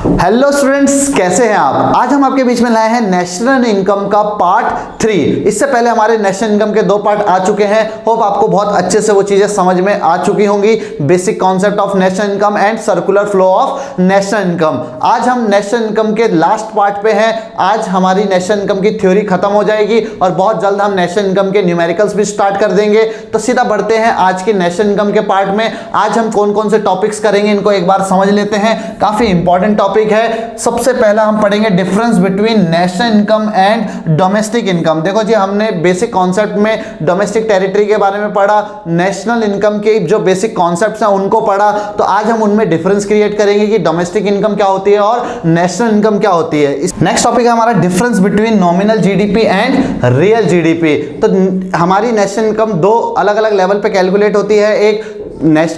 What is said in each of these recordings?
Hello students, कैसे हैं आप। आज हम आपके बीच में लाए हैं नेशनल इनकम का पार्ट 3। इससे पहले हमारे नेशनल इनकम के 2 पार्ट आ चुके हैं। होप आपको बहुत अच्छे से वो चीजें समझ में आ चुकी होंगी, basic concept of national income and circular flow of national income. आज हम नेशनल इनकम के लास्ट पार्ट पे हैं। आज हमारी नेशनल इनकम की थ्योरी खत्म हो जाएगी और बहुत जल्द हम नेशनल इनकम के न्यूमेरिकल्स भी स्टार्ट कर देंगे। तो सीधा बढ़ते हैं आज के नेशनल इनकम के पार्ट में। आज हम कौन कौन से टॉपिक्स करेंगे इनको एक बार समझ लेते हैं। काफी इंपॉर्टेंट टॉपिक है। सबसे पहला हम पढ़ेंगे difference between national income and domestic income. देखो जी, हमने बेसिक कॉन्सेप्ट में डोमेस्टिक टेरिटरी के बारे में पढ़ा, नेशनल इनकम के जो बेसिक कॉन्सेप्ट्स हैं उनको पढ़ा। तो आज हम उनमें डिफरेंस क्रिएट करेंगे कि डोमेस्टिक इनकम क्या होती है और नेशनल इनकम क्या होती है। नेक्स्ट टॉपिक है हमारा difference between nominal GDP and real GDP. तो हमारी नेशनल इनकम 2 अलग अलग लेवल पे कैलकुलेट होती है, एक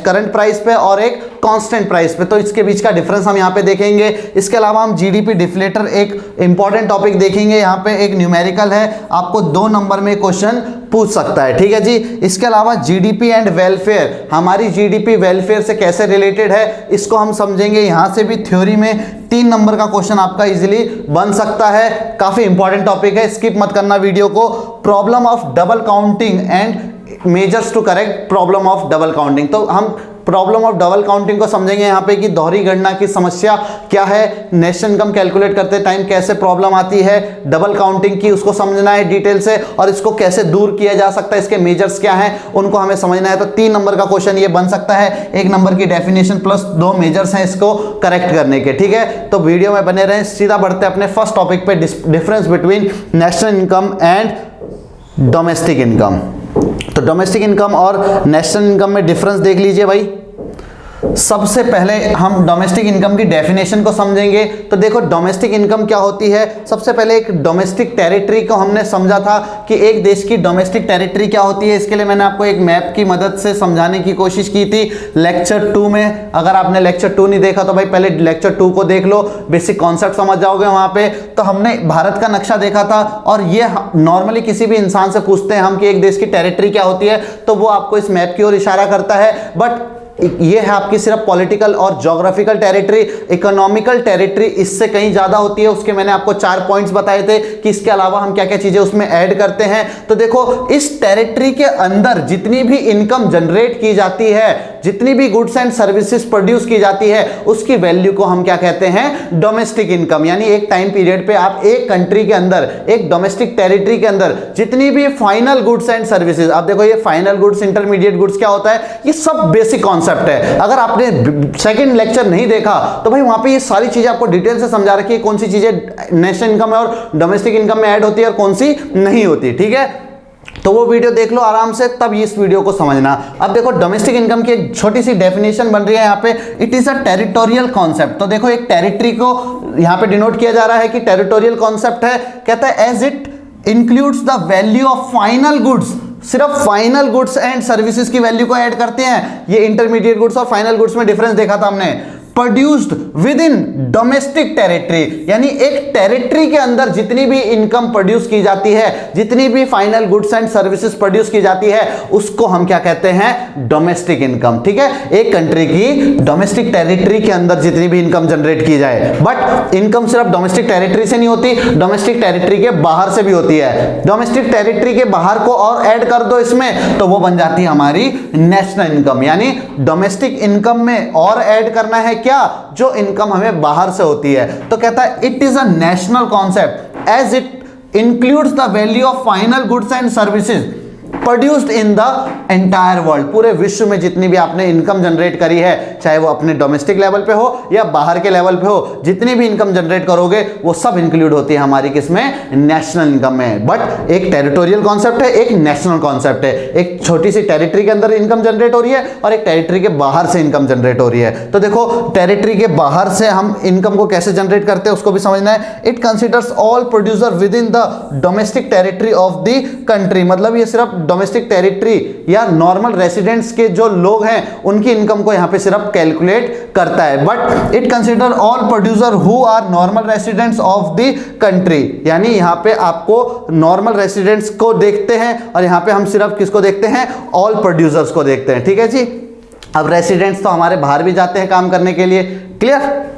करंट प्राइस पे और एक कांस्टेंट प्राइस पे। तो इसके बीच का डिफरेंस हम यहाँ पे देखेंगे। इसके अलावा हम जीडीपी डिफ्लेटर एक इंपॉर्टेंट टॉपिक देखेंगे। यहाँ पे एक न्यूमेरिकल है, आपको 2 नंबर में क्वेश्चन पूछ सकता है, ठीक है जी। इसके अलावा जीडीपी एंड वेलफेयर, हमारी जीडीपी वेलफेयर से कैसे रिलेटेड है इसको हम समझेंगे। यहाँ से भी थ्योरी में 3 नंबर का क्वेश्चन आपका इजीली बन सकता है। काफी इंपॉर्टेंट टॉपिक है, स्किप मत करना वीडियो को। Problem of double counting and measures to correct problem of double counting. तो हम प्रॉब्लम ऑफ डबल काउंटिंग को समझेंगे यहाँ पे कि दोहरी गणना की समस्या क्या है, नेशनल इनकम कैलकुलेट करते टाइम कैसे प्रॉब्लम आती है, डबल काउंटिंग की उसको समझना है डिटेल से, और इसको कैसे दूर किया जा सकता है, इसके मेजर्स क्या हैं उनको हमें समझना है। तो 3 नंबर का क्वेश्चन ये बन सकता है। 1 नंबर की डेफिनेशन प्लस 2 मेजर्स हैं इसको करेक्ट करने के, ठीक है। तो वीडियो में बने रहें। सीधा बढ़ते हैं अपने फर्स्ट टॉपिक पे, difference between national income and domestic income. तो डोमेस्टिक इनकम और नेशनल इनकम में डिफरेंस देख लीजिए भाई। सबसे पहले हम डोमेस्टिक इनकम की डेफिनेशन को समझेंगे। तो देखो डोमेस्टिक इनकम क्या होती है। सबसे पहले एक डोमेस्टिक टेरिटरी को हमने समझा था कि एक देश की डोमेस्टिक टेरिटरी क्या होती है। इसके लिए मैंने आपको एक मैप की मदद से समझाने की कोशिश की थी लेक्चर 2 में। अगर आपने लेक्चर 2 नहीं देखा तो भाई पहले लेक्चर 2 को देख लो, बेसिक कॉन्सेप्ट समझ जाओगे वहां पे। तो हमने भारत का नक्शा देखा था, और ये नॉर्मली किसी भी इंसान से पूछते हैं हम कि एक देश की टेरिटरी क्या होती है, तो वो आपको इस मैप की ओर इशारा करता है। बट ये है आपकी सिर्फ पॉलिटिकल और ज्योग्राफिकल टेरिटरी। इकोनॉमिकल टेरिटरी इससे कहीं ज्यादा होती है। उसके मैंने आपको 4 पॉइंट्स बताए थे कि इसके अलावा हम क्या क्या चीजें उसमें ऐड करते हैं। तो देखो इस टेरिटरी के अंदर जितनी भी इनकम जनरेट की जाती है, जितनी भी गुड्स एंड सर्विसेज प्रोड्यूस की जाती है, उसकी वैल्यू को हम क्या कहते हैं, डोमेस्टिक इनकम। यानी एक टाइम पीरियड पे आप एक कंट्री के अंदर, एक डोमेस्टिक टेरिटरी के अंदर जितनी भी फाइनल गुड्स एंड सर्विसेज, आप देखो ये फाइनल गुड्स, इंटरमीडिएट गुड्स क्या होता है, ये सब बेसिक कॉन्सेप्ट है। अगर आपने सेकंड लेक्चर नहीं देखा तो भाई वहां पे ये सारी चीजें आपको डिटेल से समझा रखी है, कौन सी चीजें नेशनल इनकम में और डोमेस्टिक इनकम में ऐड होती है और कौन सी नहीं होती, ठीक है। तो वो वीडियो देख लो आराम से, तब इस वीडियो को समझना। अब देखो डोमेस्टिक इनकम की एक छोटी सी डेफिनेशन बन रही है यहाँ पे। It is a territorial concept. तो देखो एक टेरिटरी को यहाँ पे डिनोट किया जा रहा है कि टेरिटोरियल कॉन्सेप्ट है। कहता है as it includes the value of final goods. सिर्फ फाइनल गुड्स एंड सर्विसेज की वैल्यू को ऐड करते हैं। ये इंटरमीडिएट गुड्स और फाइनल गुड्स में डिफरेंस देखा था हमने। Produced within domestic territory, यानी एक टेरिटरी के अंदर जितनी भी इनकम प्रोड्यूस की जाती है, जितनी भी final goods and services produce की जाती है, उसको हम क्या कहते हैं, डोमेस्टिक इनकम, ठीक है। एक कंट्री की डोमेस्टिक टेरिटरी के अंदर जितनी भी इनकम जनरेट की जाए। बट इनकम सिर्फ डोमेस्टिक टेरिटरी से नहीं होती, डोमेस्टिक टेरिटरी के बाहर से भी होती है। डोमेस्टिक टेरिटरी के बाहर को और ऐड कर दो इसमें, तो वो बन जाती है हमारी नेशनल इनकम। यानी डोमेस्टिक इनकम में और ऐड करना है क्या, जो इनकम हमें बाहर से होती है। तो कहता है it is a national concept as it includes the value of final goods and services produced in the entire world. पूरे विश्व में जितनी भी आपने इनकम जनरेट करी है, चाहे वो अपने डोमेस्टिक लेवल पे हो या बाहर के लेवल पे हो, जितनी भी इनकम जनरेट करोगे वो सब इंक्लूड होती है हमारी किसमें, नेशनल इनकम में। बट एक टेरिटोरियल कॉन्सेप्ट है, एक नेशनल कॉन्सेप्ट है। एक छोटी सी टेरिटरी के अंदर इनकम जनरेट हो रही है और एक टेरिटरी के बाहर से इनकम जनरेट हो रही है। तो देखो टेरिटरी के बाहर से हम इनकम को कैसे जनरेट करते हैं उसको भी समझना है। It considers all producer with in the domestic territory of the country. मतलब ये सिर्फ डोमेस्टिक टेरिटरी या नॉर्मल रेसिडेंट्स के जो लोग हैं उनकी इनकम को यहां पे सिर्फ कैलकुलेट करता है। But it consider all producer who are normal residents of the country. यानी यहां पे आपको नॉर्मल रेसिडेंट्स को देखते हैं और यहां पे हम सिर्फ किसको देखते हैं, ऑल प्रोड्यूसर्स को देखते हैं, ठीक है जी। अब रेसिडेंट्स तो हमारे बाहर भी जाते हैं काम करने के लिए, clear.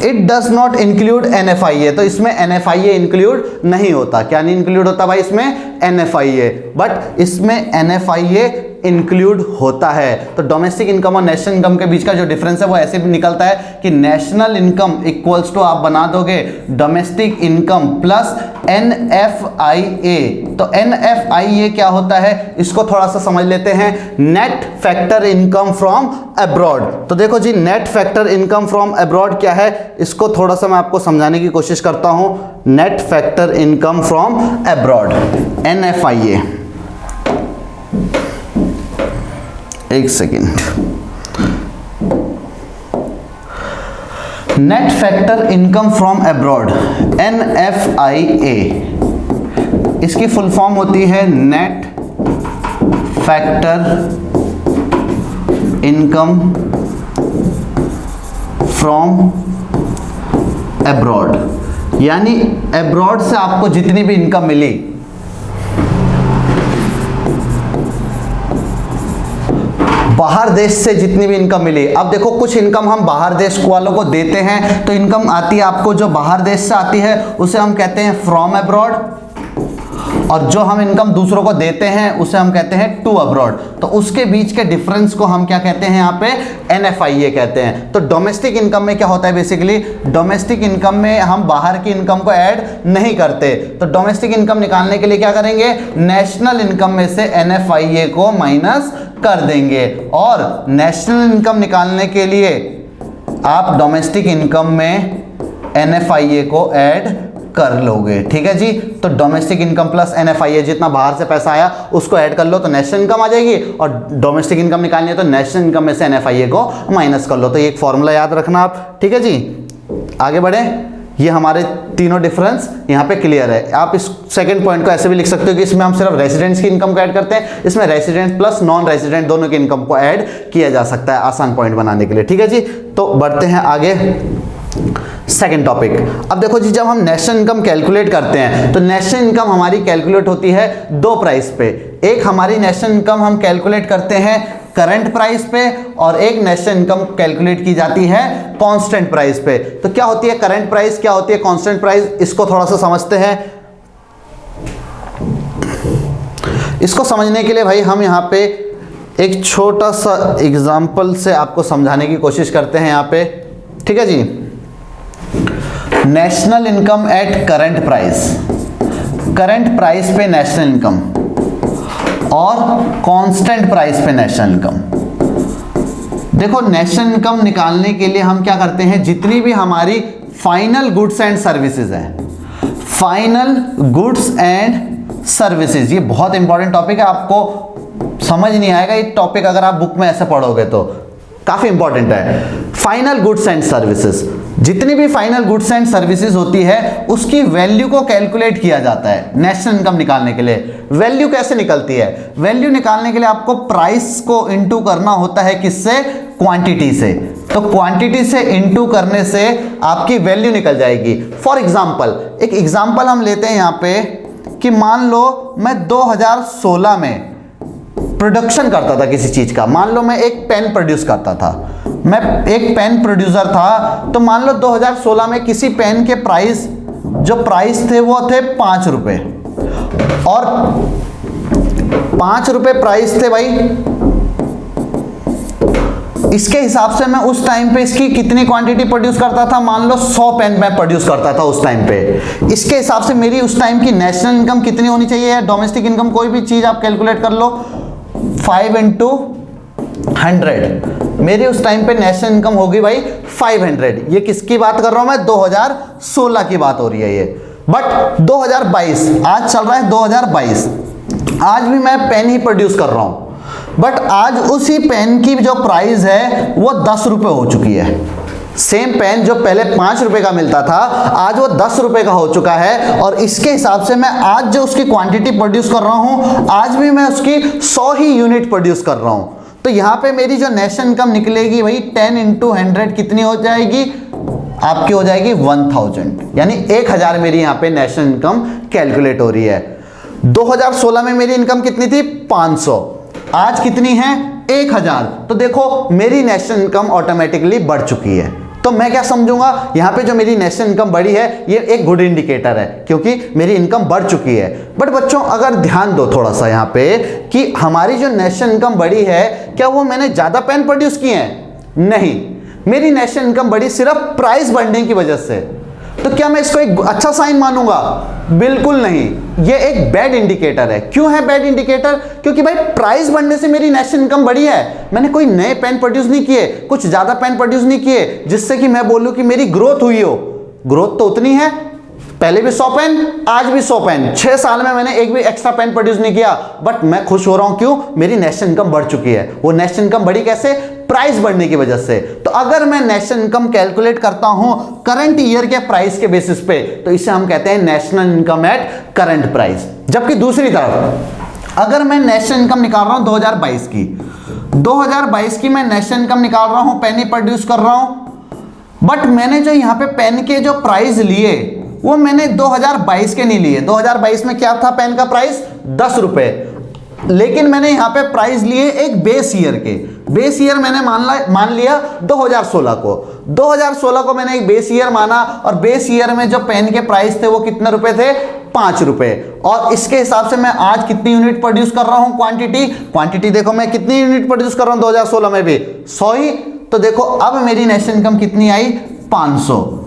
It does not include NFIA, तो इसमें NFIA इंक्लूड नहीं होता। क्या नहीं इंक्लूड होता भाई इसमें? NFIA, बट इसमें NFIA इंक्लूड होता है। तो डोमेस्टिक इनकम और नेशनल इनकम के बीच का जो डिफरेंस है वो ऐसे भी निकलता है कि नेशनल इनकम इक्वल्स टू आप बना दोगे डोमेस्टिक इनकम प्लस NFIA। तो NFIA क्या होता है इसको थोड़ा सा समझ लेते हैं। Net factor income from abroad. तो देखो जी, net factor income from abroad क्या है, इसको थोड़ा सा मैं आपको समझाने की कोशिश करता हूं। Net factor income from abroad, NFIA। एक second. Net factor income from abroad, NFIA, इसकी फुल फॉर्म होती है net factor income from abroad, यानी अब्रॉड से आपको जितनी भी इनकम मिली, बाहर देश से जितनी भी इनकम मिली। अब देखो कुछ इनकम हम बाहर देश वालों को देते हैं, तो इनकम आती है आपको जो बाहर देश से आती है उसे हम कहते हैं फ्रॉम अब्रॉड, और जो हम इनकम दूसरों को देते हैं उसे हम कहते हैं टू अब्रॉड। तो उसके बीच के डिफरेंस को हम क्या कहते हैं यहाँ पे? NFIA कहते हैं। तो डोमेस्टिक इनकम में क्या होता है बेसिकली, डोमेस्टिक इनकम में हम बाहर की इनकम को ऐड नहीं करते। तो डोमेस्टिक इनकम निकालने के लिए क्या करेंगे, नेशनल इनकम में से NFIA को माइनस कर देंगे, और नेशनल इनकम निकालने के लिए आप डोमेस्टिक इनकम में NFIA को ऐड कर लोगे। ठीक है जी, तो डोमेस्टिक इनकम प्लस NFIA, जितना बाहर से पैसा आया उसको ऐड कर लो तो नेशनल इनकम आ जाएगी, और डोमेस्टिक इनकम निकालनी है तो नेशनल इनकम में से NFIA को माइनस कर लो। तो ये एक फॉर्मूला याद रखना आप। ठीक है जी, आगे बढ़े। ये हमारे तीनों डिफरेंस यहाँ पे क्लियर है। आप इस सेकंड पॉइंट को ऐसे भी लिख सकते हो कि इसमें हम सिर्फ रेसिडेंट्स की इनकम को ऐड करते हैं, इसमें रेसिडेंट प्लस नॉन रेसिडेंट दोनों की इनकम को ऐड किया जा सकता है आसान पॉइंट बनाने के लिए। ठीक है जी, तो बढ़ते हैं आगे सेकेंड टॉपिक। अब देखो जी, जब हम नेशनल इनकम कैलकुलेट करते हैं तो नेशनल इनकम हमारी कैलकुलेट होती है दो प्राइस पे। एक हमारी नेशनल इनकम हम कैलकुलेट करते हैं करंट प्राइस पे, और एक नेशनल इनकम कैलकुलेट की जाती है कांस्टेंट प्राइस पे। तो क्या होती है करंट प्राइस, क्या होती है कांस्टेंट प्राइस, इसको थोड़ा सा समझते हैं। इसको समझने के लिए भाई हम यहाँ पे एक छोटा सा एग्जाम्पल से आपको समझाने की कोशिश करते हैं यहाँ पे। ठीक है जी, national income at current price, current price पे नेशनल इनकम और कांस्टेंट प्राइस पे नेशनल इनकम। देखो नेशनल इनकम निकालने के लिए हम क्या करते हैं, जितनी भी हमारी फाइनल गुड्स एंड सर्विसेज हैं, फाइनल गुड्स एंड सर्विसेज, ये बहुत इंपॉर्टेंट टॉपिक है, आपको समझ नहीं आएगा ये टॉपिक अगर आप बुक में ऐसे पढ़ोगे तो काफी इंपॉर्टेंट है। फाइनल गुड्स एंड सर्विसेज, जितनी भी फाइनल गुड्स एंड सर्विसेज होती है उसकी वैल्यू को कैलकुलेट किया जाता है नेशनल इनकम निकालने के लिए। वैल्यू कैसे निकलती है, वैल्यू निकालने के लिए आपको प्राइस को इनटू करना होता है, किससे, क्वांटिटी से। तो क्वांटिटी से इनटू करने से आपकी वैल्यू निकल जाएगी। फॉर एग्जांपल, एक एग्जांपल हम लेते हैं यहाँ पे कि मान लो मैं 2016 में प्रोडक्शन करता था किसी चीज का। मान लो मैं एक पेन प्रोड्यूस करता था, मैं एक पेन प्रोड्यूसर था। तो मान लो 2016 में किसी पेन के प्राइस, जो प्राइस थे वो थे 5 रुपए, और 5 रुपए प्राइस थे भाई। इसके हिसाब से मैं उस टाइम पे इसकी कितनी क्वांटिटी प्रोड्यूस करता था, मान लो 100 पेन मैं प्रोड्यूस करता था उस टाइम पे। इसके हिसाब से मेरी उस टाइम की नेशनल इनकम कितनी होनी चाहिए, या डोमेस्टिक इनकम, कोई भी चीज आप कैलकुलेट कर लो, 5 into 100। मेरी उस टाइम पे नेशनल इनकम होगी भाई 500। ये किसकी बात कर रहा हूं मैं, 2016 की बात हो रही है ये। बट 2022 आज चल रहा है, 2022 आज भी मैं पेन ही प्रोड्यूस कर रहा हूं, बट आज उसी पेन की जो प्राइस है वो 10 रुपए हो चुकी है। सेम पेन जो पहले 5 रुपए का मिलता था आज वो 10 रुपए का हो चुका है, और इसके हिसाब से मैं आज जो उसकी क्वांटिटी प्रोड्यूस कर रहा हूं, आज भी मैं उसकी 100 ही यूनिट प्रोड्यूस कर रहा हूं। तो यहां पे मेरी जो नेशनल इनकम निकलेगी भाई 10 into 100 कितनी हो जाएगी, आपकी हो जाएगी 1000, यानी 1000 मेरी यहां पे नेशनल इनकम कैलकुलेट हो रही है। 2016 में मेरी इनकम कितनी थी, 500, आज कितनी है, 1000। तो देखो मेरी नेशनल इनकम ऑटोमेटिकली बढ़ चुकी है। तो मैं क्या समझूंगा, यहाँ पे जो मेरी नेशनल इनकम बढ़ी है ये एक गुड इंडिकेटर है, क्योंकि मेरी इनकम बढ़ चुकी है। बट बच्चों अगर ध्यान दो थोड़ा सा यहाँ पे कि हमारी जो नेशनल इनकम बढ़ी है, क्या वो मैंने ज्यादा पेन प्रोड्यूस किए हैं? नहीं, मेरी नेशनल इनकम बढ़ी सिर्फ प्राइस बढ़ने की वजह से। तो क्या मैं इसको एक अच्छा साइन मानूंगा? बिल्कुल नहीं, ये एक बैड इंडिकेटर है। क्यों है बैड इंडिकेटर? क्योंकि भाई प्राइस बढ़ने से मेरी नेशनल इनकम बढ़ी है, मैंने कोई नए पेन प्रोड्यूस नहीं किए, कुछ ज्यादा पेन प्रोड्यूस नहीं किए जिससे कि मैं बोलूं कि मेरी ग्रोथ हुई हो। ग्रोथ तो उतनी है, पहले भी 100 पेन, आज भी 100 पेन, 6 साल में मैंने एक भी एक्स्ट्रा पेन प्रोड्यूस नहीं किया, बट मैं खुश हो रहा हूं। क्यों? मेरी नेशनल इनकम बढ़ चुकी है। वो नेशनल इनकम बढ़ी कैसे? प्राइस बढ़ने की वजह से। तो अगर मैं नेशनल इनकम कैलकुलेट करता हूं करंट ईयर के प्राइस के बेसिस पे, तो इसे हम कहते हैं national income at current price. जबकि दूसरी तरफ अगर मैं नेशनल इनकम निकाल रहा हूं 2022 की मैं नेशनल इनकम निकाल रहा हूं, पेन ही प्रोड्यूस कर रहा हूं, बट मैंने जो यहां पे पेन के जो प्राइस लिए वो मैंने 2022 के नहीं लिए। 2022 में क्या था पेन का प्राइस? 10 रुपए। लेकिन मैंने यहां पे प्राइस लिए एक बेस ईयर के। बेस ईयर मैंने मान लिया 2016 को। 2016 को मैंने एक बेस ईयर माना, और बेस ईयर में जो पेन के प्राइस थे वो कितने रुपए थे? 5 रुपए। और इसके हिसाब से मैं आज कितनी यूनिट प्रोड्यूस कर रहा हूं? क्वांटिटी देखो मैं कितनी यूनिट प्रोड्यूस कर रहा हूं 2016 में भी? 100 ही। तो देखो अब मेरी नेशनल इनकम कितनी आई? 500।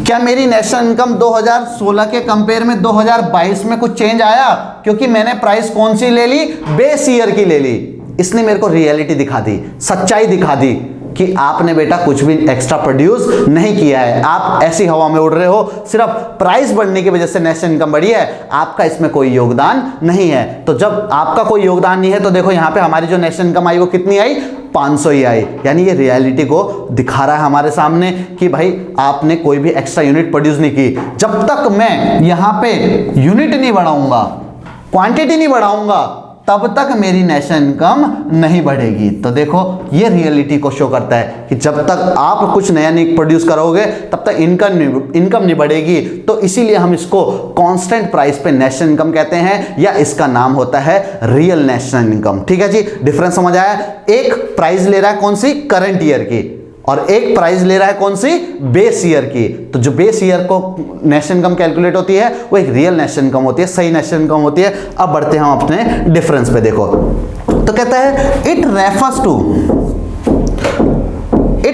क्या मेरी नेशनल इनकम 2016 के कंपेयर में 2022 में कुछ चेंज आया? क्योंकि मैंने प्राइस कौन सी ले ली? बेस ईयर की ले ली। इसने मेरे को रियलिटी दिखा दी, सच्चाई दिखा दी कि आपने बेटा कुछ भी एक्स्ट्रा प्रोड्यूस नहीं किया है, आप ऐसी हवा में उड़ रहे हो, सिर्फ प्राइस बढ़ने की वजह से नेशनल इनकम बढ़ी है, आपका इसमें कोई योगदान नहीं है। तो जब आपका कोई योगदान नहीं है तो देखो यहां पे हमारी जो नेशनल इनकम आई वो कितनी आई? 500 ही आई। यानी ये रियलिटी को दिखा रहा है हमारे सामने कि भाई आपने कोई भी एक्स्ट्रा यूनिट प्रोड्यूस नहीं की। जब तक मैं यहां पे यूनिट नहीं बढ़ाऊंगा, क्वांटिटी नहीं बढ़ाऊंगा, तब तक मेरी नेशनल इनकम नहीं बढ़ेगी। तो देखो ये रियलिटी को शो करता है कि जब तक आप कुछ नया नहीं प्रोड्यूस करोगे तब तक इनकम नहीं बढ़ेगी। तो इसीलिए हम इसको कांस्टेंट प्राइस पे नेशनल इनकम कहते हैं, या इसका नाम होता है रियल नेशनल इनकम। ठीक है जी, डिफरेंस समझ आया? एक प्राइस ले रहा है कौन सी? करंट ईयर की, और एक प्राइस ले रहा है कौन सी? बेस ईयर की। तो जो बेस ईयर को नेशनल इनकम कैलकुलेट होती है वो एक रियल नेशनल इनकम होती है, सही नेशनल इनकम होती है। अब बढ़ते हैं हम अपने डिफरेंस पे। देखो तो कहता है it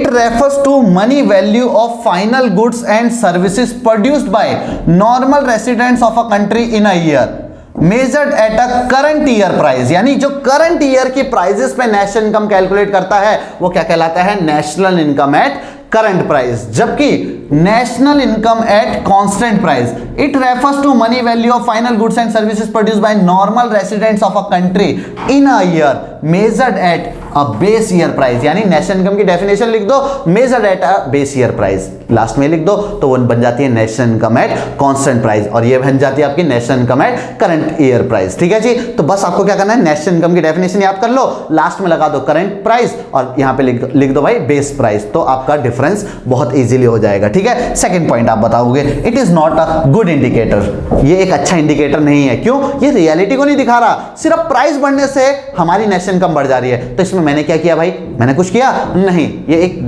refers to money value of final goods and services produced by normal residents of a country in a year measured at a current year price. यानी जो करंट ईयर की प्राइसेस पे नेशनल इनकम कैलकुलेट करता है वो क्या कहलाता है? National income at current price. जबकि national income at constant price, it refers to money value of final goods and services produced by normal residents of a country in a year measured at a base year price. यानी national income की definition लिख दो, measured at a base year price, last में लिख दो, तो वो बन जाती है national income at constant price, और ये बन जाती है आपकी national income at current year price. ठीक है जी, तो बस आपको क्या करना है? नेशनल इनकम की डेफिनेशन याद कर लो, लास्ट में लगा दो करंट प्राइस, और यहां पे लिख दो भाई बेस प्राइस, तो आपका डिफरेंस बहुत इजीली हो जाएगा। ठीक है, सेकंड पॉइंट आप बताओगे, it is not a good indicator. ये एक अच्छा इंडिकेटर नहीं है। क्यों? ये रियलिटी को नहीं दिखा रहा, सिर्फ प्राइस बढ़ने से हमारी नेशनल इनकम बढ़ जा रही है। तो इसमें मैंने क्या किया भाई? मैंने कुछ किया नहीं। ये एक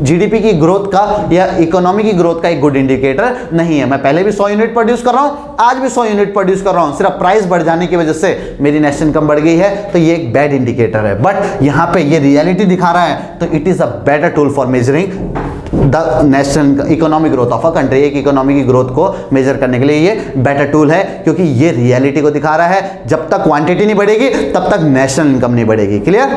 जीडीपी की ग्रोथ का या इकोनॉमी की ग्रोथ का एक गुड इंडिकेटर नहीं है। मैं पहले भी 100 यूनिट प्रोड्यूस कर रहा हूं, आज भी 100 यूनिट प्रोड्यूस कर रहा हूं, सिर्फ प्राइस बढ़ जाने की वजह से मेरी नेशनल इनकम बढ़ गई है, तो ये एक बैड इंडिकेटर है। बट यहां पे ये रियलिटी दिखा रहा है, तो it is a better tool for measuring the national economic growth of a country. एक इकोनॉमी की ग्रोथ को मेजर करने के लिए ये बेटर टूल है, क्योंकि ये रियलिटी को दिखा रहा है। जब तक क्वांटिटी नहीं बढ़ेगी तब तक नेशनल इनकम नहीं बढ़ेगी। क्लियर?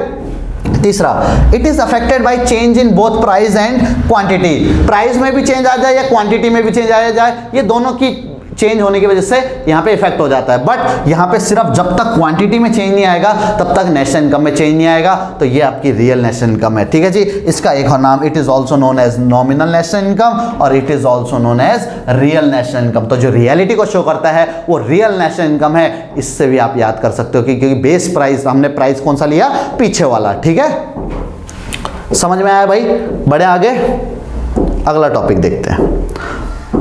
तीसरा, it is affected by change in both price and quantity. Price में भी चेंज आ जाए या क्वांटिटी में भी चेंज आ जाए, ये दोनों की चेंज होने की वजह से यहां पे इफेक्ट हो जाता है। बट यहां पे सिर्फ जब तक क्वांटिटी में चेंज नहीं आएगा तब तक नेशनल इनकम में चेंज नहीं आएगा, तो ये आपकी रियल नेशनल इनकम है। ठीक है जी, इसका एक और नाम, it is also known as nominal national income, और it is also known as real national income. तो जो रियलिटी को शो करता है वो रियल नेशनल इनकम है। इससे भी आप याद कर सकते हो कि क्योंकि बेस प्राइस, हमने प्राइस कौन सा लिया? पीछे वाला। ठीक है, समझ में आया भाई? बढ़े आगे, अगला टॉपिक देखते हैं।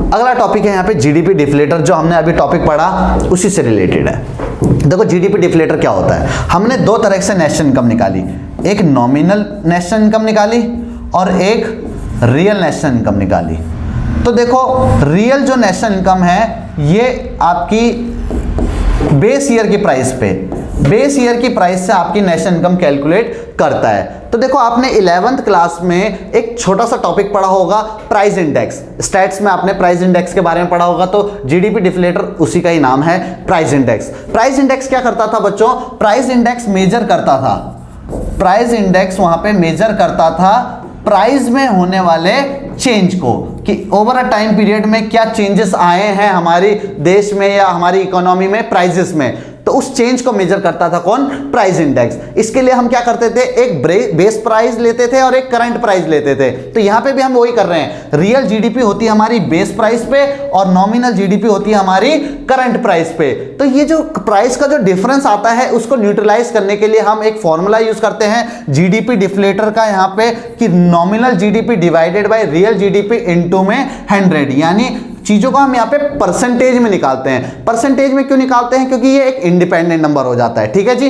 अगला टॉपिक है यहाँ पे जीडीपी डिफ्लेटर, जो हमने अभी टॉपिक पढ़ा उसी से रिलेटेड है। देखो जीडीपी डिफ्लेटर क्या होता है? हमने दो तरह से नेशनल इनकम निकाली, एक नॉमिनल नेशनल इनकम निकाली और एक रियल नेशनल इनकम निकाली। तो देखो रियल जो नेशनल इनकम है ये आपकी बेस ईयर की प्राइस पे, बेस ईयर की प्राइस से आपकी नेशनल इनकम कैलकुलेट करता है। तो देखो आपने 11th क्लास में एक छोटा सा टॉपिक पढ़ा होगा प्राइस इंडेक्स, स्टैट्स में आपने प्राइस इंडेक्स के बारे में पढ़ा होगा, तो जीडीपी डिफ्लेटर उसी का ही नाम है प्राइस इंडेक्स। प्राइस इंडेक्स क्या करता था बच्चों? प्राइस इंडेक्स मेजर करता था, प्राइस इंडेक्स वहां पे मेजर करता था प्राइस में होने वाले चेंज को, कि ओवर अ टाइम पीरियड में क्या चेंजेस आए हैं हमारे देश में या हमारी इकोनॉमी में प्राइसेस में, तो उस चेंज को मेजर करता था कौन? Price index. इसके लिए हम क्या करते थे? एक बेस प्राइस लेते थे और एक करंट प्राइस लेते थे। तो यहां पे भी हम वही कर रहे हैं, रियल जीडीपी होती है हमारी बेस प्राइस पे और नॉमिनल जीडीपी होती है हमारी करंट प्राइस पे। तो ये जो प्राइस का जो डिफरेंस आता है उसको न्यूट्रलाइज करने के लिए हम एक फॉर्मूला यूज करते हैं जीडीपी डिफ्लेटर का यहां पे, कि nominal GDP divided by real GDP into में 100, यानी चीजों को हम यहाँ पे परसेंटेज में निकालते हैं। परसेंटेज में क्यों निकालते हैं? क्योंकि ये एक इंडिपेंडेंट नंबर हो जाता है। ठीक है जी।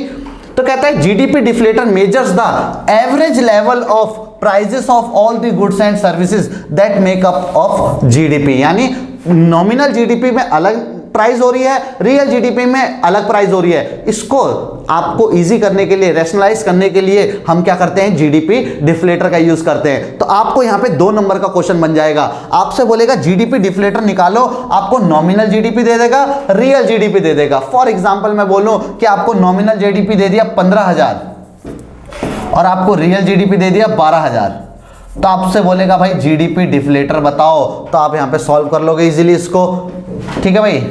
तो कहता है GDP deflator measures the average level of prices of all the goods and services that make up of GDP, यानी नॉमिनल जीडीपी में अलग प्राइस हो रही है, रियल जीडीपी में अलग प्राइस हो रही है। इसको आपको इजी करने के लिए, रैशनलाइज करने के लिए हम क्या करते हैं? जीडीपी डिफ्लेटर का यूज करते हैं। तो आपको यहां पे 2 नंबर का क्वेश्चन बन जाएगा, आपसे बोलेगा जीडीपी डिफ्लेटर निकालो, आपको नॉमिनल जीडीपी दे देगा, रियल जीडीपी दे देगा। फॉर एग्जांपल मैं बोलूं कि आपको नॉमिनल जीडीपी दे दिया 15,000 और आपको रियल जीडीपी दे दिया 12,000, तो आपसे बोलेगा भाई जीडीपी डिफ्लेटर बताओ, तो आप यहां पे सॉल्व कर लोगे इजीली इसको। ठीक है भाई,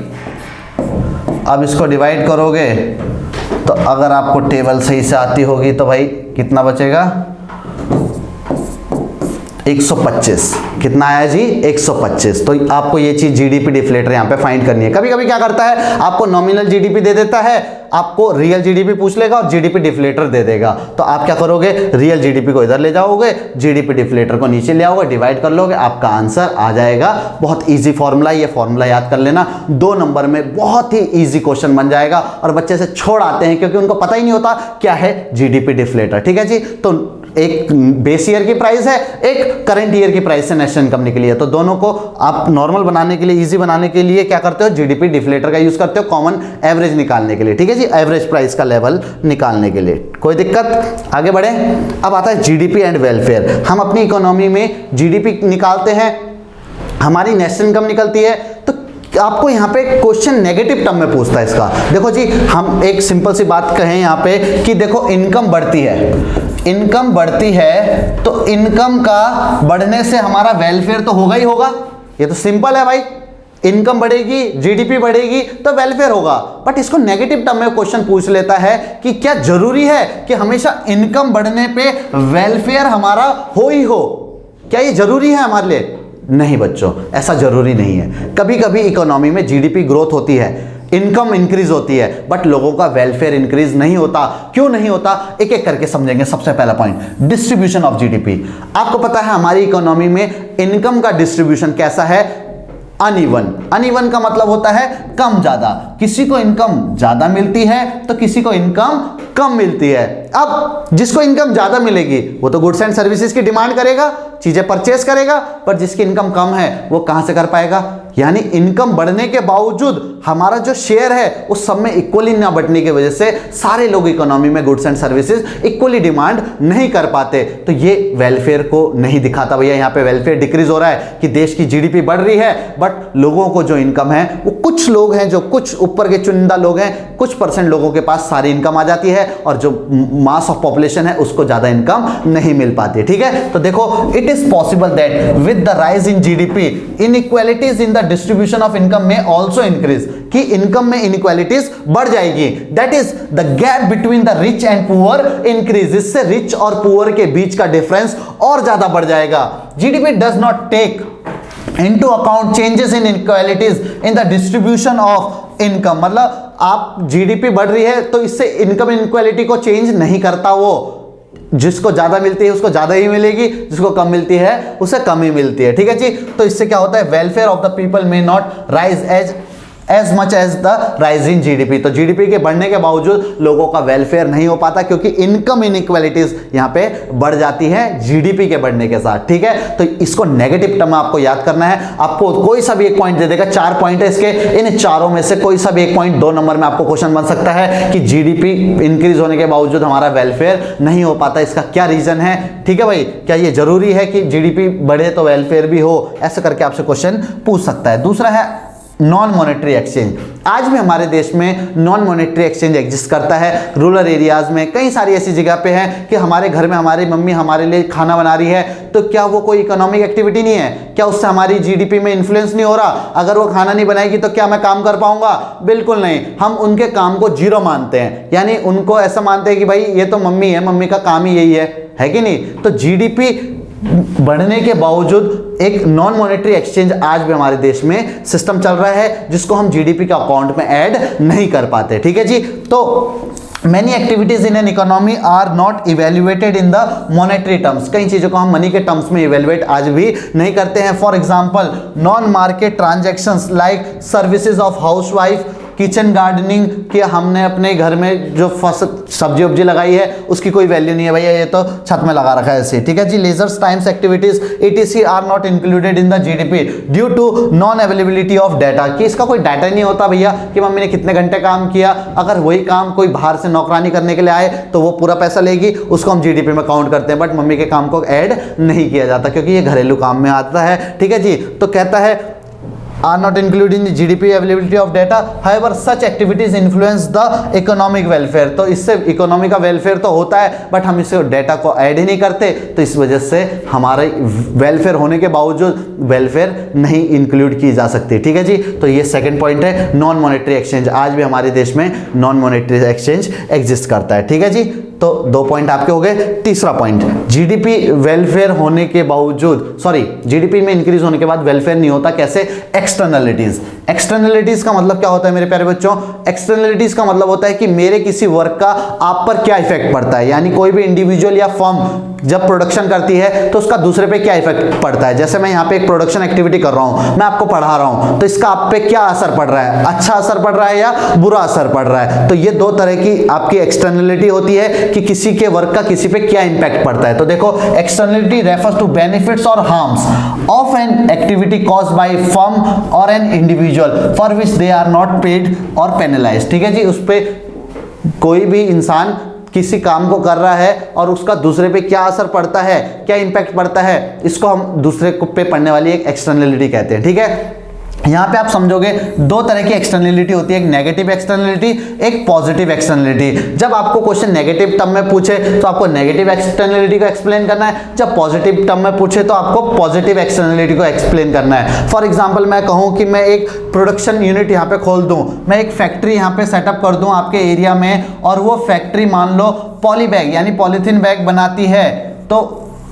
अब इसको डिवाइड करोगे तो अगर आपको टेबल सही से आती होगी तो भाई कितना बचेगा? 125। कितना आया जी? 125। तो आपको ये चीज जीडीपी डिफ्लेटर यहां पे फाइंड करनी है। कभी कभी क्या करता है, आपको नॉमिनल जीडीपी दे देता है, आपको रियल जीडीपी पूछ लेगा और जीडीपी डिफ्लेटर दे देगा। तो आप क्या करोगे? रियल जीडीपी को इधर ले जाओगे, जीडीपी डिफ्लेटर को नीचे ले आओगे, डिवाइड कर लोगे, आपका आंसर आ जाएगा। बहुत इजी फॉर्मूला, ये फॉर्मूला याद कर लेना, 2 नंबर में बहुत ही इजी क्वेश्चन बन जाएगा। और बच्चे से छोड़ आते हैं क्योंकि उनको पता ही नहीं होता क्या है जीडीपी डिफ्लेटर। ठीक है जी। तो एक बेस ईयर की प्राइस है, एक करंट ईयर की प्राइस से नेशनल इनकम निकली है। तो दोनों को आप नॉर्मल बनाने के लिए, इजी बनाने के लिए क्या करते हो? जीडीपी डिफ्लेटर का यूज करते हो कॉमन एवरेज निकालने के लिए। ठीक है जी, एवरेज प्राइस का लेवल निकालने के लिए। कोई दिक्कत? आगे बढ़े। अब आता है जीडीपी एंड वेलफेयर। हम अपनी इकोनॉमी में जीडीपी निकालते हैं, हमारी नेशनल इनकम निकलती है, तो आपको यहां पे क्वेश्चन नेगेटिव टर्म में पूछता है इसका। देखो जी, हम एक सिंपल सी बात कहें यहां पे कि देखो इनकम बढ़ती है, इनकम बढ़ती है तो इनकम का बढ़ने से हमारा वेलफेयर तो होगा ही होगा। ये तो सिंपल है भाई, इनकम बढ़ेगी, जीडीपी बढ़ेगी तो वेलफेयर होगा। बट इसको नेगेटिव टर्म में क्वेश्चन पूछ लेता है कि क्या जरूरी है कि हमेशा इनकम बढ़ने पे वेलफेयर हमारा हो ही हो? क्या ये जरूरी है हमारे लिए? नहीं बच्चों, ऐसा जरूरी नहीं है। कभी कभी इकोनॉमी में जीडीपी ग्रोथ होती है, इनकम इंक्रीज होती है, बट लोगों का वेलफेयर इंक्रीज नहीं होता। क्यों नहीं होता? एक एक करके समझेंगे। सबसे पहला पॉइंट, डिस्ट्रीब्यूशन ऑफ जीडीपी। आपको पता है हमारी इकोनॉमी में इनकम का डिस्ट्रीब्यूशन कैसा है? अनइवन। अनइवन का मतलब होता है कम ज्यादा। किसी को इनकम ज्यादा मिलती है तो किसी को इनकम कम मिलती है। अब जिसको इनकम ज्यादा मिलेगी वो तो गुड्स एंड सर्विसेज की डिमांड करेगा, चीजें परचेस करेगा, पर जिसकी इनकम कम है वो कहां से कर पाएगा? यानी इनकम बढ़ने के बावजूद हमारा जो शेयर है उस सब में इक्वली ना बढ़ने की वजह से सारे लोग इकोनॉमी में goods and services equally demand नहीं कर पाते। तो ये वेलफेयर को नहीं दिखाता भैया। यहाँ पे वेलफेयर डिक्रीज हो रहा है कि देश की जीडीपी बढ़ रही है, बट लोगों को जो इनकम है वो कुछ लोग हैं, जो कुछ ऊपर के चुनिंदा लोग हैं, कुछ परसेंट लोगों के पास सारी इनकम आ जाती है और जो मास ऑफ पॉपुलेशन है उसको ज्यादा इनकम नहीं मिल पाती है। ठीक है, तो देखो it is possible that with the rise in GDP inequalities in the distribution of income में ऑल्सो इंक्रीज, कि इनकम में इनइक्वालिटीज बढ़ जाएगी। That is the gap between the rich and poor increase. इससे रिच और पुअर के बीच का डिफरेंस और ज्यादा बढ़ जाएगा। GDP does not take into account changes in inequalities in the distribution of income. मतलब आप जीडीपी बढ़ रही है तो इससे इनकम इनइक्वालिटी को चेंज नहीं करता। वो जिसको ज्यादा मिलती है उसको ज्यादा ही मिलेगी, जिसको कम मिलती है उसे कम ही मिलती है। ठीक है जी। तो इससे क्या होता है? Welfare of the people may not rise as as much as the rising GDP. तो जीडीपी के बढ़ने के बावजूद लोगों का वेलफेयर नहीं हो पाता, क्योंकि इनकम इनइक्वालिटीज यहां पे बढ़ जाती है जीडीपी के बढ़ने के साथ। ठीक है, तो इसको नेगेटिव टर्म में आपको याद करना है। आपको कोई सा भी एक पॉइंट दे देगा, 4 पॉइंट है इसके, इन चारों में से कोई सा भी एक पॉइंट 2 नंबर में आपको क्वेश्चन बन सकता है कि जीडीपी इंक्रीज होने के बावजूद हमारा वेलफेयर नहीं हो पाता, इसका क्या रीजन है। ठीक है भाई, क्या ये जरूरी है कि जीडीपी बढ़े तो वेलफेयर भी हो, ऐसा करके आपसे क्वेश्चन पूछ सकता है। दूसरा है नॉन मॉनेटरी एक्सचेंज। आज भी हमारे देश में नॉन मॉनेटरी एक्सचेंज एग्जिस्ट करता है। रूरल एरियाज में कई सारी ऐसी जगह पे है कि हमारे घर में हमारी मम्मी हमारे लिए खाना बना रही है, तो क्या वो कोई इकोनॉमिक एक्टिविटी नहीं है? क्या उससे हमारी जीडीपी में इन्फ्लुएंस नहीं हो रहा? अगर वो खाना नहीं बनाएगी तो क्या मैं काम कर पाऊंगा? बिल्कुल नहीं। हम उनके काम को जीरो मानते हैं, यानी उनको ऐसा मानते हैं कि भाई ये तो मम्मी है, मम्मी का काम ही यही है कि नहीं? तो जीडीपी बढ़ने के बावजूद एक नॉन मॉनेटरी एक्सचेंज आज भी हमारे देश में सिस्टम चल रहा है, जिसको हम जीडीपी के अकाउंट में ऐड नहीं कर पाते। ठीक है जी, तो Many activities in an economy are not evaluated in the monetary terms। कई चीज़ों को हम मनी के टर्म्स में इवेल्युएट आज भी नहीं करते हैं। For example non market transactions like services of housewife, kitchen gardening, कि हमने अपने घर में जो सब्जी वब्जी लगाई है उसकी कोई वैल्यू नहीं है भैया, ये तो छत में लगा रखा है ऐसे। ठीक है जी, leisure times activities etc are not included in the GDP due to non availability of data, कि इसका कोई डाटा नहीं होता भैया कि मम्मी ने कितने घंटे काम किया। अगर वही काम कोई बाहर से नौकरानी करने के लिए आए तो वो पूरा पैसा लेगी, उसको हम जीडीपी में काउंट करते हैं, बट मम्मी के काम को ऐड नहीं किया जाता क्योंकि ये घरेलू काम में आता है। ठीक है जी, तो कहता है are not included in the GDP availability of data, however such activities influence the economic welfare। तो इससे इकोनॉमी का वेलफेयर तो होता है, बट हम इसे डाटा को ऐड ही नहीं करते, तो इस वजह से हमारे वेलफेयर होने के बावजूद वेलफेयर नहीं इंक्लूड की जा सकती। ठीक है जी, तो ये सेकंड पॉइंट है नॉन मॉनेटरी एक्सचेंज। आज भी हमारे देश में नॉन मॉनेटरी एक्सचेंज एग्जिस्ट करता है। ठीक है जी, तो 2 पॉइंट आपके हो गए। तीसरा पॉइंट, जीडीपी वेलफेयर होने के बावजूद, जीडीपी में इंक्रीज होने के बाद वेलफेयर नहीं होता, कैसे? एक्सटर्नलिटीज। एक्सटर्नलिटीज का मतलब क्या होता है मेरे प्यारे बच्चों? एक्सटर्नलिटीज का मतलब होता है कि मेरे किसी वर्क का आप पर क्या इफेक्ट पड़ता है, यानी कोई भी इंडिविजुअल या फर्म जब प्रोडक्शन करती है तो उसका दूसरे पे क्या इफेक्ट पड़ता है। जैसे मैं यहाँ पे एक प्रोडक्शन एक्टिविटी कर रहा हूँ, मैं आपको पढ़ा रहा हूँ, तो इसका आप पे क्या असर पड़ रहा है? अच्छा असर पड़ रहा है या बुरा असर पड़ रहा है? तो ये 2 तरह की आपकी एक्सटर्नलिटी होती है कि किसी के वर्क का किसी पे क्या इंपैक्ट पड़ता है। तो देखो, एक्सटर्नलिटी रेफर्स टू बेनिफिट्स और harms of an activity caused by firm और an individual for which they are not paid और पेनलाइज्ड। ठीक है जी, उस पे कोई भी इंसान किसी काम को कर रहा है और उसका दूसरे पे क्या असर पड़ता है, क्या इंपैक्ट पड़ता है, इसको हम दूसरे पे पड़ने वाली एक एक्सटर्नलिटी कहते हैं। ठीक है, यहाँ पे आप समझोगे 2 तरह की एक्सटर्नलिटी होती है, एक नेगेटिव एक्सटर्नलिटी, एक पॉजिटिव एक्सटर्नलिटी। जब आपको क्वेश्चन नेगेटिव टर्म में पूछे तो आपको नेगेटिव एक्सटर्नलिटी को एक्सप्लेन करना है, जब पॉजिटिव टर्म में पूछे तो आपको पॉजिटिव एक्सटर्नलिटी को एक्सप्लेन करना है। फॉर एग्जाम्पल मैं कहूँ कि मैं एक प्रोडक्शन यूनिट यहाँ पे खोल दूँ, मैं एक फैक्ट्री यहाँ पे सेटअप कर दूँ आपके एरिया में, और वो फैक्ट्री मान लो पॉली बैग यानी पॉलीथीन बैग बनाती है। तो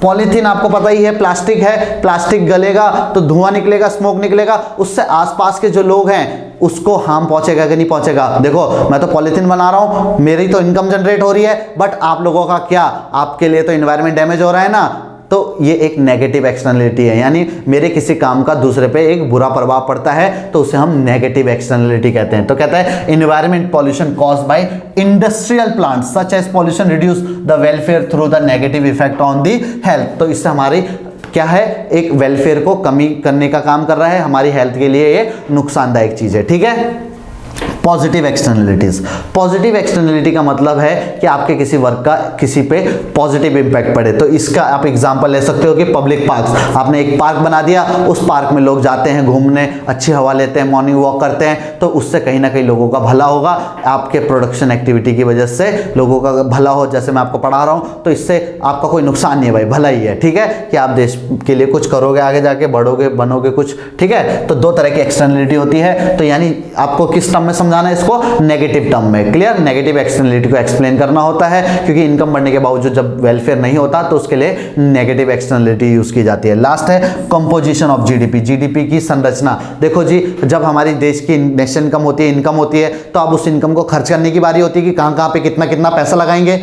पॉलीथीन आपको पता ही है प्लास्टिक है, प्लास्टिक गलेगा तो धुआं निकलेगा, स्मोक निकलेगा, उससे आसपास के जो लोग हैं उसको हार्म पहुंचेगा कि नहीं पहुंचेगा? देखो, मैं तो पॉलीथीन बना रहा हूं, मेरी तो इनकम जनरेट हो रही है, बट आप लोगों का क्या? आपके लिए तो एनवायरनमेंट डैमेज हो रहा है ना। तो ये एक नेगेटिव एक्सटर्नलिटी है, यानी मेरे किसी काम का दूसरे पे एक बुरा प्रभाव पड़ता है, तो उसे हम नेगेटिव एक्सटर्नलिटी कहते हैं। तो कहता है environment pollution caused by industrial plants such as pollution reduce the welfare through the negative effect on the health. तो इससे हमारी क्या है, एक वेलफेयर को कमी करने का काम कर रहा है, हमारी हेल्थ के लिए ये नुकसानदायक चीज है। ठीक है, पॉजिटिव एक्सटर्नलिटीज। पॉजिटिव एक्सटर्नलिटी का मतलब है कि आपके किसी वर्क का किसी पे पॉजिटिव इंपैक्ट पड़े। तो इसका आप एग्जांपल ले सकते हो कि पब्लिक पार्क्स, आपने एक पार्क बना दिया, उस पार्क में लोग जाते हैं घूमने, अच्छी हवा लेते हैं, मॉर्निंग वॉक करते हैं, तो उससे कहीं ना कहीं लोगों का भला होगा। आपके प्रोडक्शन एक्टिविटी की वजह से लोगों का भला हो, जैसे मैं आपको पढ़ा रहा हूँ, तो इससे आपका कोई नुकसान नहीं है भाई, भला ही है। ठीक है, कि आप देश के लिए कुछ करोगे, आगे जाके बढ़ोगे, बनोगे कुछ। ठीक है, तो 2 तरह की एक्सटर्नलिटी होती है। तो यानी आपको किस टर्म में समझाना है इसको? नेगेटिव टर्म में। क्लियर? नेगेटिव एक्सटर्नलिटी को एक्सप्लेन करना होता है, क्योंकि इनकम बढ़ने के बावजूद जब वेलफेयर नहीं होता तो उसके लिए नेगेटिव एक्सटर्नलिटी यूज की जाती है। लास्ट है कंपोजिशन ऑफ जीडीपी। जीडीपी की संरचना। देखो जी, जब हमारी देश की नेशनल इनकम होती है, तो अब उस इनकम को खर्च करने की बारी होती है कि कहां कहां पे कितना कितना पैसा लगाएंगे।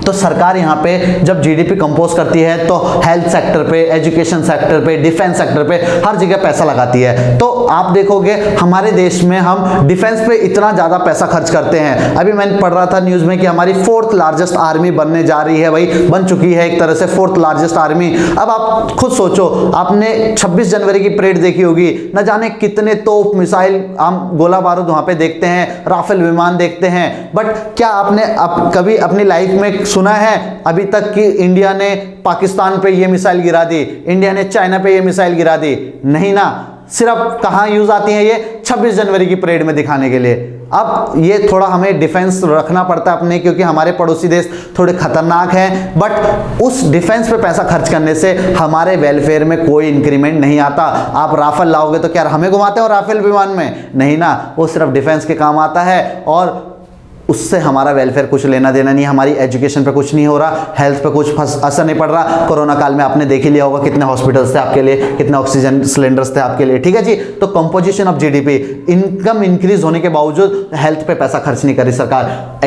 तो सरकार यहाँ पे जब जीडीपी कंपोज करती है तो हेल्थ सेक्टर पे, एजुकेशन सेक्टर पे, डिफेंस सेक्टर पे हर जगह पैसा लगाती है। तो आप देखोगे हमारे देश में हम डिफेंस पे इतना ज्यादा पैसा खर्च करते हैं। अभी मैंने पढ़ रहा था न्यूज में कि हमारी 4th लार्जेस्ट आर्मी बनने जा रही है, भाई बन चुकी है एक तरह से 4th लार्जेस्ट आर्मी। अब आप खुद सोचो, आपने 26 जनवरी की परेड देखी होगी, न जाने कितने तोप, मिसाइल, हम गोला बारूद वहां पे देखते हैं, राफेल विमान देखते हैं, बट क्या आपने कभी अपनी लाइफ में सुना है अभी तक कि इंडिया ने पाकिस्तान पे ये मिसाइल गिरा दी, इंडिया ने चाइना पे ये मिसाइल गिरा दी? नहीं ना। सिर्फ कहां यूज आती है ये? 26 जनवरी की परेड में दिखाने के लिए। अब ये थोड़ा हमें डिफेंस रखना पड़ता है अपने, क्योंकि हमारे पड़ोसी देश थोड़े खतरनाक हैं, बट उस डिफेंस पे पैसा खर्च करने से हमारे वेलफेयर में कोई इंक्रीमेंट नहीं आता। आप राफेल लाओगे तो क्या हमें घुमाते हो राफेल विमान में? नहीं ना, वो सिर्फ डिफेंस के काम आता है और उससे हमारा वेलफेयर कुछ लेना देना नहीं, हमारी एजुकेशन पे कुछ नहीं हो रहा, हेल्थ पे कुछ असर नहीं पड़ रहा। कोरोना काल में आपने देख ही लिया होगा कितने हॉस्पिटल्स थे आपके लिए, कितने ऑक्सीजन सिलेंडर्स थे आपके लिए, ठीक है जी। तो composition of GDP, income increase होने के बावजूद हेल्थ पे पैसा खर्च नहीं कर रही सरकार,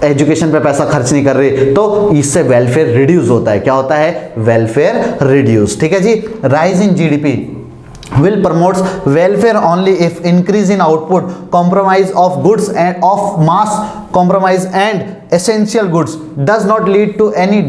एजुकेशन पे पैसा खर्च नहीं कर रही, तो इससे वेलफेयर रिड्यूस होता है। क्या होता है? वेलफेयर रिड्यूस, ठीक है जी। Rise in GDP will promotes welfare only if increase in output, compromise of goods and of mass compromise and essential goods does not lead to any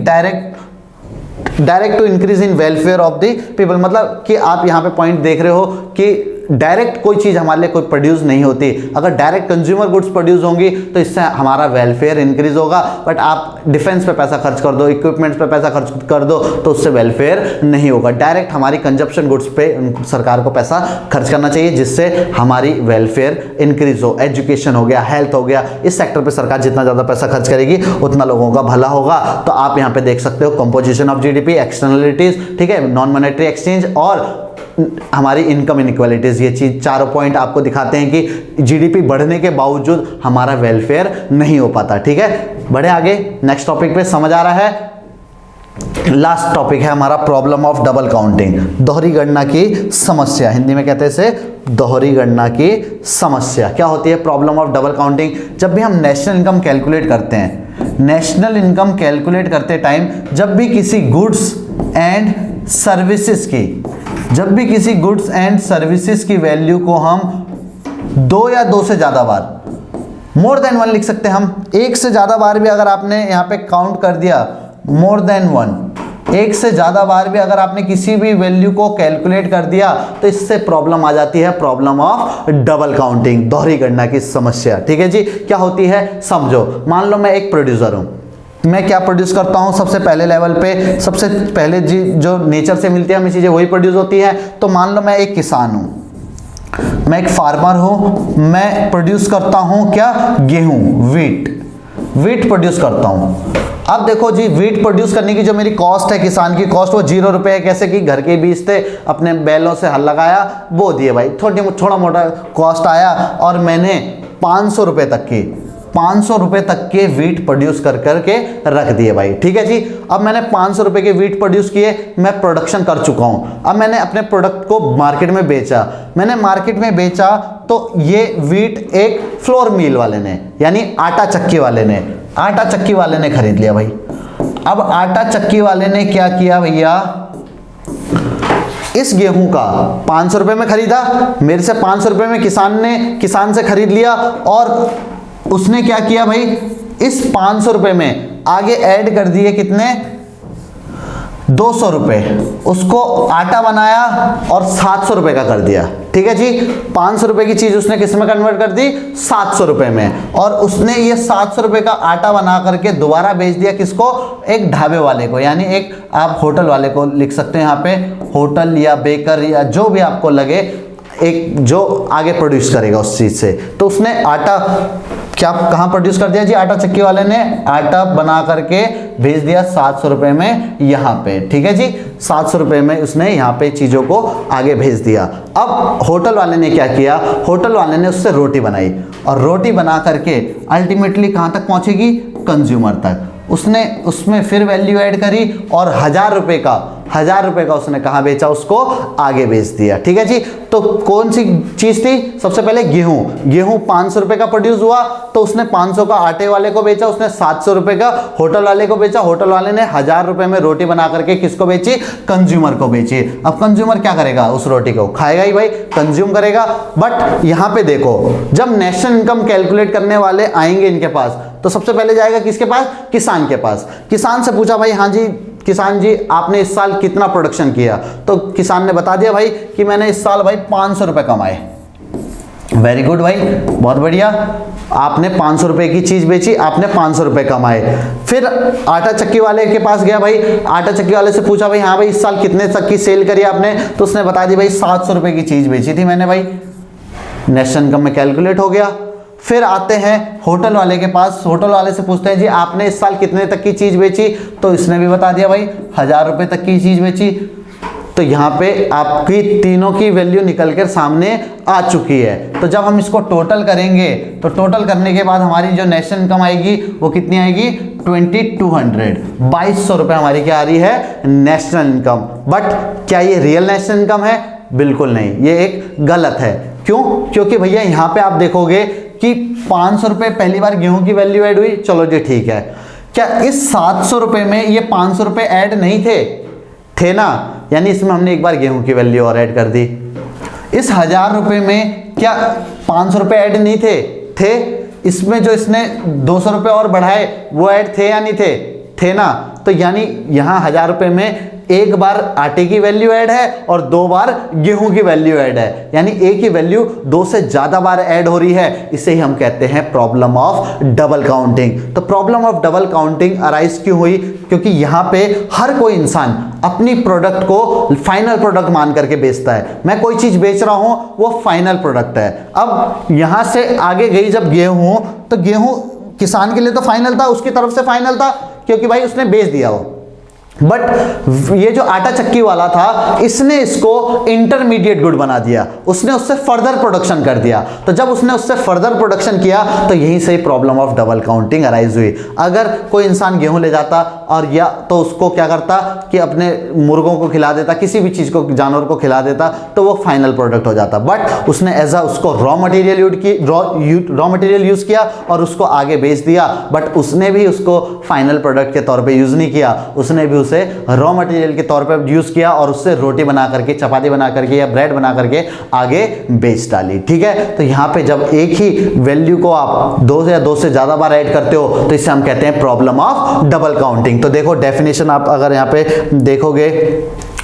direct to increase in welfare of the people. मतलब कि आप यहाँ पे point देख रहे हो कि direct कोई चीज़ हमारे लिए कोई प्रोड्यूस नहीं होती। अगर डायरेक्ट कंज्यूमर गुड्स प्रोड्यूस होंगी तो इससे हमारा वेलफेयर इंक्रीज होगा, बट आप डिफेंस पे पैसा खर्च कर दो, इक्विपमेंट्स पे पैसा खर्च कर दो तो उससे वेलफेयर नहीं होगा। डायरेक्ट हमारी कंजप्शन गुड्स पे सरकार को पैसा खर्च करना चाहिए जिससे हमारी वेलफेयर इंक्रीज हो। एजुकेशन हो गया, हेल्थ हो गया, इस सेक्टर पे सरकार जितना ज़्यादा पैसा खर्च करेगी उतना लोगों का भला होगा। तो आप यहाँ पे देख सकते हो कंपोजिशन ऑफ जीडीपी, एक्सटर्नलिटीज, ठीक है, नॉन मॉनेटरी एक्सचेंज और हमारी इनकम इनइक्वालिटीज, ये चीज चारों पॉइंट आपको दिखाते हैं कि जीडीपी बढ़ने के बावजूद हमारा वेलफेयर नहीं हो पाता, ठीक है। बढ़े आगे नेक्स्ट टॉपिक पे, समझ आ रहा है। लास्ट टॉपिक है हमारा प्रॉब्लम ऑफ डबल काउंटिंग, दोहरी गणना की समस्या, हिंदी में कहते हैं इसे दोहरी गणना की समस्या। क्या होती है प्रॉब्लम ऑफ डबल काउंटिंग? जब भी हम नेशनल इनकम कैलकुलेट करते हैं, नेशनल इनकम कैलकुलेट करते टाइम जब भी किसी गुड्स एंड सर्विसेज की, जब भी किसी गुड्स एंड सर्विसेज की वैल्यू को हम 2 या 2 से ज्यादा बार, मोर देन 1 लिख सकते हैं हम, 1 से ज्यादा बार भी अगर आपने यहाँ पे काउंट कर दिया, मोर देन 1, 1 से ज्यादा बार भी अगर आपने किसी भी वैल्यू को कैलकुलेट कर दिया तो इससे प्रॉब्लम आ जाती है, प्रॉब्लम ऑफ डबल काउंटिंग, दोहरी गणना की समस्या, ठीक है जी। क्या होती है समझो। मान लो मैं एक प्रोड्यूसर हूं, मैं क्या प्रोड्यूस करता हूं? सबसे पहले लेवल पे, सबसे पहले जी जो नेचर से मिलती है हमें चीजें वही प्रोड्यूस होती है। तो मान लो मैं एक किसान हूं, मैं एक फार्मर हूं, मैं प्रोड्यूस करता हूं क्या? गेहूं, वीट प्रोड्यूस करता हूं। अब देखो जी, वीट प्रोड्यूस करने की जो मेरी कॉस्ट है, किसान की कॉस्ट, वो 0 रुपए है। कैसे कि घर के बीज थे, अपने बैलों से हल लगाया, बो दिए भाई, थोड़ा मोटा कॉस्ट आया और मैंने 500 रुपए तक की, 500 रुपए तक के वीट प्रोड्यूस कर करके रख दिए भाई, ठीक है जी। अब मैंने 500 रुपए के वीट प्रोड्यूस किए, मैं प्रोडक्शन कर चुका हूं। अब मैंने अपने प्रोडक्ट को मार्केट में बेचा, मैंने मार्केट में बेचा तो ये वीट एक फ्लोर मिल वाले ने, यानी आटा चक्की वाले ने खरीद लिया भाई। अब आटा चक्की वाले ने क्या किया भैया, इस गेहूं का 500 रुपए में खरीदा, मेरे से 500 रुपए में किसान से खरीद लिया, और उसने क्या किया भाई, इस 500 रुपए में आगे ऐड कर दिए कितने, 200 रुपए, उसको आटा बनाया और 700 रुपए का कर दिया, ठीक है जी। 500 रुपए की चीज उसने किस में कन्वर्ट कर दी, 700 रुपए में, और उसने ये 700 रुपए का आटा बना करके दोबारा बेच दिया किसको, एक ढाबे वाले को, यानी एक आप होटल वाले को लिख सकते हैं यहाँ पे, होटल या बेकर या जो भी आपको लगे, एक जो आगे प्रोड्यूस करेगा उस चीज से। तो उसने आटा क्या कहां प्रोड्यूस कर दिया जी, आटा चक्की वाले ने आटा बना करके भेज दिया 700 रुपए में यहाँ पे, ठीक है जी। 700 रुपए में उसने यहाँ पे चीजों को आगे भेज दिया। अब होटल वाले ने क्या किया, होटल वाले ने उससे रोटी बनाई, और रोटी बना करके अल्टीमेटली कहां तक पहुंचेगी, कंज्यूमर तक। उसने उसमें फिर वैल्यू ऐड करी और 1000 रुपए का 1000 रुपए का उसने कहाँ बेचा, उसको आगे बेच दिया। ठीक है जी। तो कौन सी चीज थी, सबसे पहले गेहूं 500 रुपए का प्रोड्यूस हुआ तो उसने 500 का आटे वाले को बेचा, उसने 700 रुपए का होटल वाले को बेचा, होटल वाले ने 1000 रुपए में रोटी बना करके किसको बेची, कंज्यूमर को बेची। अब कंज्यूमर क्या करेगा, उस रोटी को खाएगा ही भाई, कंज्यूम करेगा। बट यहां पे देखो, जब नेशनल इनकम कैलकुलेट करने वाले आएंगे इनके पास, तो सबसे पहले जाएगा किसके पास, किसान के पास। किसान से पूछा भाई, हाँ जी किसान जी आपने इस साल कितना प्रोडक्शन किया, तो किसान ने बता दिया भाई कि मैंने इस साल भाई 500 रुपए कमाए। वेरी गुड भाई, बहुत बढ़िया, आपने 500 रुपए की चीज बेची, आपने 500 रुपए कमाए। फिर आटा चक्की वाले के पास गया भाई, आटा चक्की वाले से पूछा भाई हाँ भाई इस साल कितने तक की सेल करी आपने, तो उसने बता दी भाई 700 रुपए की चीज बेची थी मैंने भाई, नेशनल इनकम में कैलकुलेट हो गया। फिर आते हैं होटल वाले के पास, होटल वाले से पूछते हैं जी आपने इस साल कितने तक की चीज बेची, तो इसने भी बता दिया भाई 1000 रुपए तक की चीज बेची। तो यहाँ पे आपकी तीनों की वैल्यू निकल कर सामने आ चुकी है। तो जब हम इसको टोटल करेंगे, तो टोटल करने के बाद हमारी जो नेशनल इनकम आएगी वो कितनी आएगी, 2200, 2200 रुपए हमारी क्या आ रही है, नेशनल इनकम। बट क्या ये रियल नेशनल इनकम है, बिल्कुल नहीं, ये एक गलत है। क्यों, क्योंकि भैया यहाँ पे आप देखोगे कि 500 रुपए पहली बार गेहूं की वैल्यू ऐड हुई, चलो जी ठीक है, क्या इस 700 रुपए में ये 500 रुपए ऐड नहीं थे ना, यानी इसमें हमने एक बार गेहूं की वैल्यू और ऐड कर दी। इस 1000 रुपए में क्या 500 रुपए ऐड नहीं थे, इसमें जो इसने 200 रुपए और बढ़ाए वो ऐड थे या नहीं थे ना। तो यानी यहाँ 1000 रुपए में एक बार आटे की वैल्यू ऐड है और 2 बार गेहूं की वैल्यू ऐड है, यानी एक ही वैल्यू 2 से ज्यादा बार ऐड हो रही है। इसे ही हम कहते हैं प्रॉब्लम ऑफ डबल काउंटिंग। तो problem of double counting arise क्यों हुई, क्योंकि यहां पे हर कोई इंसान अपनी प्रोडक्ट को फाइनल प्रोडक्ट मान करके बेचता है। मैं कोई चीज बेच रहा हूं, वो फाइनल प्रोडक्ट है। अब यहां से आगे गई जब गेहूं, तो गेहूं किसान के लिए तो फाइनल था, उसकी तरफ से फाइनल था, क्योंकि भाई उसने बेच दिया वो। बट ये जो आटा चक्की वाला था, इसने इसको इंटरमीडिएट गुड बना दिया, उसने उससे फर्दर प्रोडक्शन कर दिया। तो जब उसने उससे फर्दर प्रोडक्शन किया, तो यहीं से problem of double counting arise हुई। अगर कोई इंसान गेहूं ले जाता और या तो उसको क्या करता कि अपने मुर्गों को खिला देता, किसी भी चीज को, जानवर को खिला देता, तो वो फाइनल प्रोडक्ट हो जाता। बट उसने एज अ उसको रॉ मटेरियल यूज किया और उसको आगे बेच दिया। बट उसने भी उसको फाइनल प्रोडक्ट के तौर पे यूज नहीं किया, उसने भी उसे रॉ मटेरियल के तौर पे यूज किया और उससे रोटी बना करके, चपाती बना करके या ब्रेड बना करके आगे बेच डाली। ठीक है। तो यहां पे जब एक ही वैल्यू को आप 2 या 2 से ज्यादा बार ऐड करते हो, तो इसे हम कहते हैं प्रॉब्लम ऑफ डबल काउंटिंग। तो देखो डेफिनेशन आप अगर यहां पे देखोगे,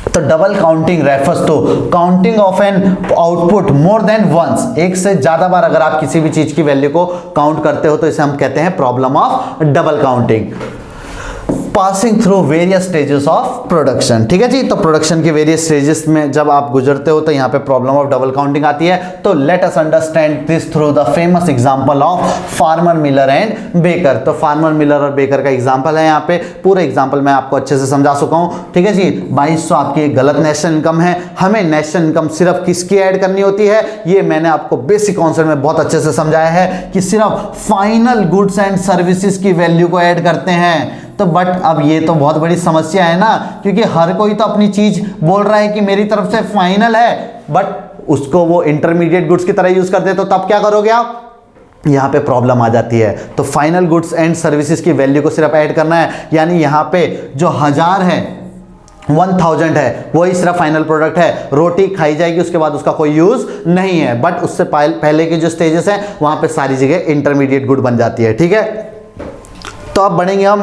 तो double counting refers to counting of an output more than once, एक से ज्यादा बार अगर आप किसी भी चीज की वैल्यू को काउंट करते हो, तो इसे हम कहते हैं problem of double counting. Passing through various stages of production. ठीक है जी। तो प्रोडक्शन के वेरियस स्टेजेस में जब आप गुजरते हो, तो यहाँ पे प्रॉब्लम ऑफ डबल काउंटिंग आती है। तो let us understand this through the famous example of farmer Miller and baker. तो फार्मर मिलर और बेकर का एग्जांपल है, यहाँ पे पूरे एग्जांपल मैं आपको अच्छे से समझा चुका हूँ। ठीक है जी। 2200 आपकी गलत नेशनल इनकम है। हमें नेशनल इनकम सिर्फ किसकी ऐड करनी होती है, ये मैंने आपको बेसिक कॉन्सेप्ट में बहुत अच्छे से समझाया है कि सिर्फ फाइनल गुड्स एंड सर्विसेज की वैल्यू को ऐड करते हैं। तो बट अब ये तो बहुत बड़ी समस्या है ना, क्योंकि हर कोई तो अपनी चीज बोल रहा है कि मेरी तरफ से फाइनल है, बट उसको वो इंटरमीडिएट गुड्स की तरह यूज करते हैं। तो तब क्या करोगे आप, यहां पे प्रॉब्लम आ जाती है। तो फाइनल गुड्स एंड सर्विसेज की वैल्यू को सिर्फ ऐड करना है, यानी यहां पे जो 1000 है, 1000 है, वही सिर्फ फाइनल प्रोडक्ट है। रोटी खाई जाएगी, उसके बाद उसका कोई यूज नहीं है। बट उससे पहले के जो स्टेजेस हैं, वहां पे सारी जगह इंटरमीडिएट गुड बन जाती है। ठीक है। तो अब बढ़ेंगे हम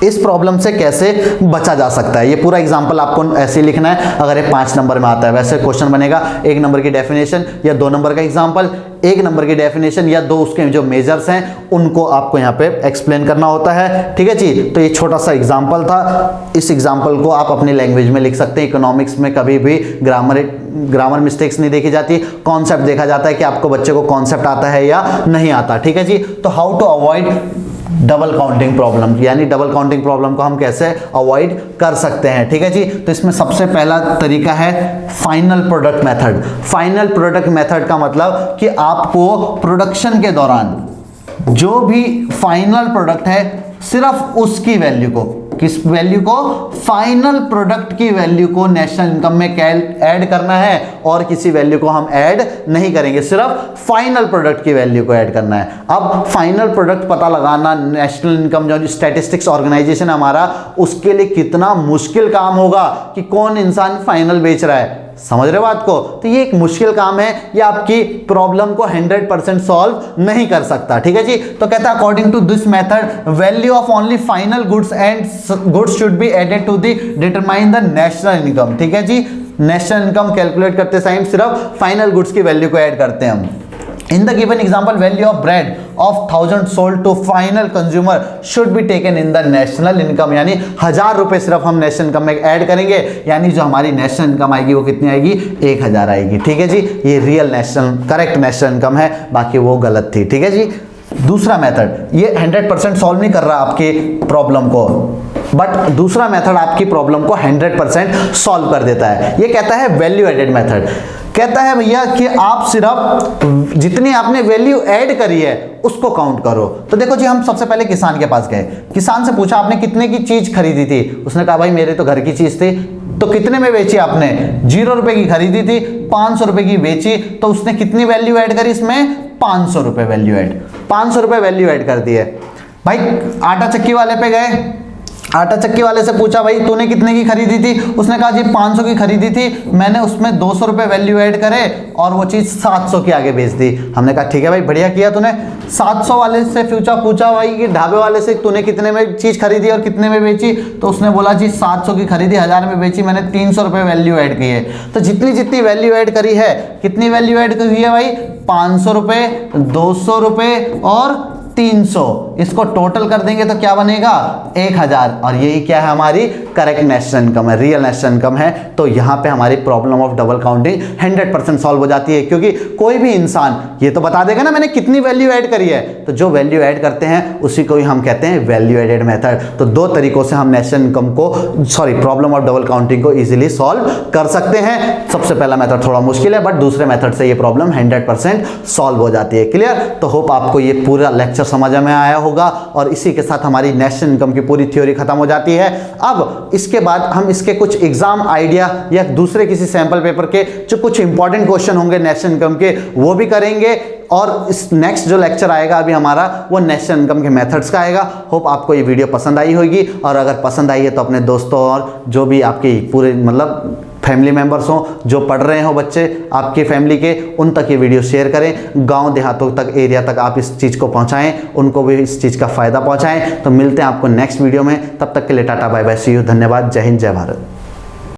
इस प्रॉब्लम से कैसे बचा जा सकता है। ये पूरा एग्जांपल आपको ऐसे लिखना है। अगर ये 5 नंबर में आता है, वैसे क्वेश्चन बनेगा 1 नंबर की डेफिनेशन या 2 नंबर का एग्जांपल, 1 नंबर की डेफिनेशन या 2 उसके जो मेजर्स हैं उनको आपको यहाँ पे एक्सप्लेन करना होता है। ठीक है जी। तो ये छोटा सा एग्जाम्पल था। इस एग्जाम्पल को आप अपनी लैंग्वेज में लिख सकते हैं। इकोनॉमिक्स में कभी भी ग्रामर मिस्टेक्स नहीं देखी जाती, कॉन्सेप्ट देखा जाता है कि आपको बच्चे को कॉन्सेप्ट आता है या नहीं आता। ठीक है जी। तो how to avoid double counting problem, यानी डबल काउंटिंग प्रॉब्लम को हम कैसे अवॉइड कर सकते हैं। ठीक है जी। तो इसमें सबसे पहला तरीका है final product method. Final product method का मतलब कि आपको प्रोडक्शन के दौरान जो भी फाइनल प्रोडक्ट है, सिर्फ उसकी वैल्यू को, किस वैल्यू को, फाइनल प्रोडक्ट की वैल्यू को नेशनल इनकम में ऐड करना है, और किसी वैल्यू को हम ऐड नहीं करेंगे, सिर्फ फाइनल प्रोडक्ट की वैल्यू को ऐड करना है। अब फाइनल प्रोडक्ट पता लगाना नेशनल इनकम जो स्टैटिस्टिक्स ऑर्गेनाइजेशन है हमारा, उसके लिए कितना मुश्किल काम होगा कि कौन इंसान फाइनल बेच रहा है, समझ रहे हो बात को। तो ये एक मुश्किल काम है, ये आपकी प्रॉब्लम को 100% सॉल्व नहीं कर सकता, ठीक है जी। तो कहता है according to this method value of only final goods and goods should be added to the determine the national income, ठीक है जी। नेशनल इनकम कैलकुलेट करते टाइम सिर्फ फाइनल गुड्स की वैल्यू को ऐड करते हैं हम। In the given example, value of bread of 1000 sold to final consumer should be taken in the national income, यानी 1000 रुपए सिर्फ हम नेशनल इनकम में ऐड करेंगे, यानी जो हमारी नेशनल इनकम आएगी वो कितनी आएगी, 1000 आएगी, ठीक है जी। ये real national correct national income है, बाकी वो गलत थी, ठीक है जी। दूसरा मेथड, ये 100% सॉल्व नहीं कर रहा आपके प्रॉब्लम को, बट दूसरा मेथड आपकी प्रॉब्लम को 100% सॉल्व कर देता है। ये कहता है वैल्यू एडेड मेथड। कहता है भैया कि आप सिर्फ जितनी आपने वैल्यू ऐड करी है उसको काउंट करो। तो देखो जी, हम सबसे पहले किसान के पास गए, किसान से पूछा आपने कितने की चीज खरीदी थी, उसने कहा भाई मेरे तो घर की चीज थी। तो कितने में बेची आपने, 0 रुपए की खरीदी थी, 500 रुपए की बेची, तो उसने कितनी वैल्यू ऐड करी इसमें, 500 रुपए वैल्यू ऐड, 500 रुपए वैल्यू ऐड कर दी है। भाई आटा चक्की वाले पे गए, आटा चक्की वाले से पूछा भाई तूने कितने की खरीदी थी, उसने कहा जी 500 की खरीदी थी, मैंने उसमें 200 रुपए वैल्यू ऐड करे और वो चीज़ 700 की आगे बेच दी। हमने कहा ठीक है भाई बढ़िया किया तूने। 700 वाले से पूछा भाई कि ढाबे वाले से तूने कितने में चीज़ खरीदी और कितने में बेची, तो उसने बोला जी 700 की खरीदी, 1000 में बेची, मैंने 300 रुपये वैल्यू ऐड की है। तो जितनी जितनी वैल्यू ऐड करी है, कितनी वैल्यू ऐड करी है भाई, 500 रुपये, 200 रुपये और 300, इसको टोटल कर देंगे तो क्या बनेगा, 1000। और यही क्या है, हमारी करेक्ट नेशनल इनकम है, रियल नेशनल इनकम है। तो यहाँ पे हमारी problem of double counting 100% solve हो जाती है, क्योंकि कोई भी इंसान ये तो बता देगा ना मैंने कितनी वैल्यू ऐड करी है। तो जो वैल्यू ऐड करते हैं उसी को ही हम कहते हैं वैल्यू एडेड मेथड। तो दो तरीकों से हम नेशनल इनकम को प्रॉब्लम ऑफ डबल काउंटिंग को इजीली सॉल्व कर सकते हैं। सबसे पहला मेथड थोड़ा मुश्किल है, बट दूसरे मेथड से ये प्रॉब्लम 100% सॉल्व हो जाती है। क्लियर? तो होप आपको ये पूरा लेक्चर समझ में आया होगा, और इसी के साथ हमारी नेशनल इनकम की पूरी थ्योरी खत्म हो जाती है। अब इसके बाद हम इसके कुछ एग्जाम आइडिया या दूसरे किसी सैंपल पेपर के जो कुछ इंपॉर्टेंट क्वेश्चन होंगे नेशनल इनकम के वो भी करेंगे, और इस नेक्स्ट जो लेक्चर आएगा अभी हमारा वो नेशनल इनकम के मेथड्स का आएगा। होप आपको ये वीडियो पसंद आई होगी, और अगर पसंद आई है तो अपने दोस्तों और जो भी आपकी पूरे फैमिली मेंबर्स हों, जो पढ़ रहे हो बच्चे आपकी फैमिली के, उन तक ये वीडियो शेयर करें। गांव देहातों तक, एरिया तक आप इस चीज़ को पहुंचाएं, उनको भी इस चीज़ का फ़ायदा पहुंचाएं। तो मिलते हैं आपको नेक्स्ट वीडियो में, तब तक के लिए tata bye bye, see you, धन्यवाद, जय हिंद, जय भारत।